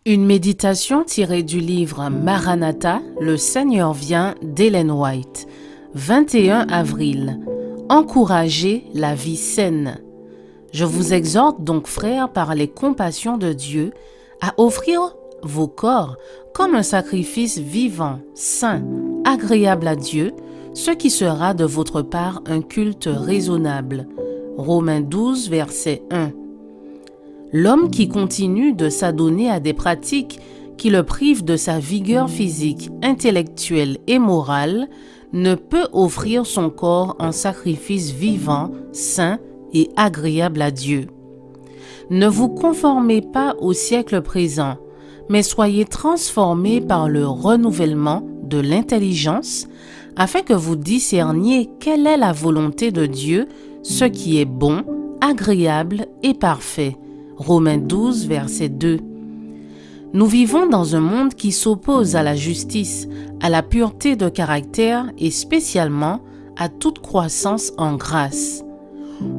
Une méditation tirée du livre Maranatha, le Seigneur vient d'Ellen White, 21 avril. Encouragez la vie saine. Je vous exhorte donc, frères, par les compassions de Dieu, à offrir vos corps comme un sacrifice vivant, saint, agréable à Dieu, ce qui sera de votre part un culte raisonnable. Romains 12, verset 1. L'homme qui continue de s'adonner à des pratiques qui le privent de sa vigueur physique, intellectuelle et morale ne peut offrir son corps en sacrifice vivant, saint et agréable à Dieu. Ne vous conformez pas au siècle présent, mais soyez transformés par le renouvellement de l'intelligence, afin que vous discerniez quelle est la volonté de Dieu, ce qui est bon, agréable et parfait. Romains 12, verset 2. Nous vivons dans un monde qui s'oppose à la justice, à la pureté de caractère et spécialement à toute croissance en grâce.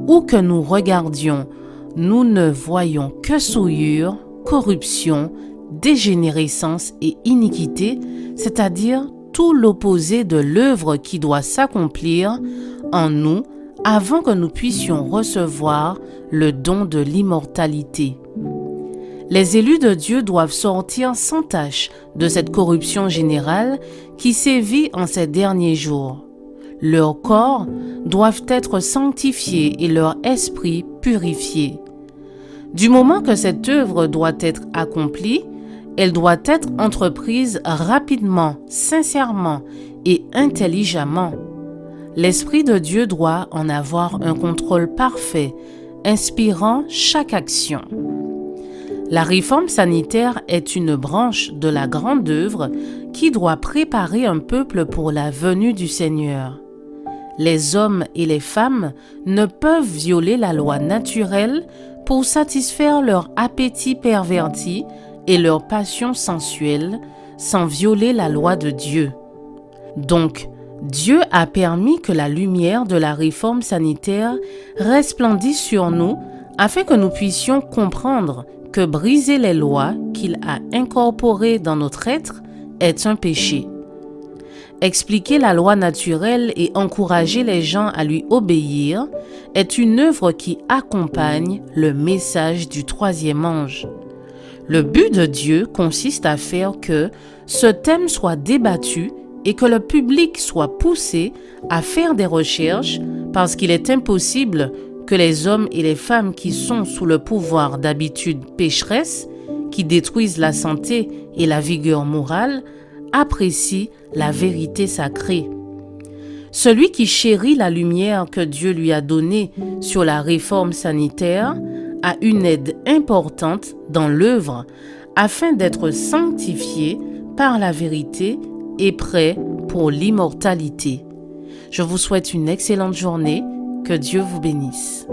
Où que nous regardions, nous ne voyons que souillure, corruption, dégénérescence et iniquité, c'est-à-dire tout l'opposé de l'œuvre qui doit s'accomplir en nous avant que nous puissions recevoir le don de l'immortalité. Les élus de Dieu doivent sortir sans tache de cette corruption générale qui sévit en ces derniers jours. Leurs corps doivent être sanctifiés et leur esprit purifié. Du moment que cette œuvre doit être accomplie, elle doit être entreprise rapidement, sincèrement et intelligemment. L'Esprit de Dieu doit en avoir un contrôle parfait, inspirant chaque action. La réforme sanitaire est une branche de la grande œuvre qui doit préparer un peuple pour la venue du Seigneur. Les hommes et les femmes ne peuvent violer la loi naturelle pour satisfaire leur appétit perverti et leur passion sensuelle sans violer la loi de Dieu. Donc, Dieu a permis que la lumière de la réforme sanitaire resplendisse sur nous afin que nous puissions comprendre que briser les lois qu'il a incorporées dans notre être est un péché. Expliquer la loi naturelle et encourager les gens à lui obéir est une œuvre qui accompagne le message du troisième ange. Le but de Dieu consiste à faire que ce thème soit débattu et que le public soit poussé à faire des recherches parce qu'il est impossible que les hommes et les femmes qui sont sous le pouvoir d'habitudes pécheresses, qui détruisent la santé et la vigueur morale, apprécient la vérité sacrée. Celui qui chérit la lumière que Dieu lui a donnée sur la réforme sanitaire a une aide importante dans l'œuvre afin d'être sanctifié par la vérité et prêt pour l'immortalité. Je vous souhaite une excellente journée. Que Dieu vous bénisse.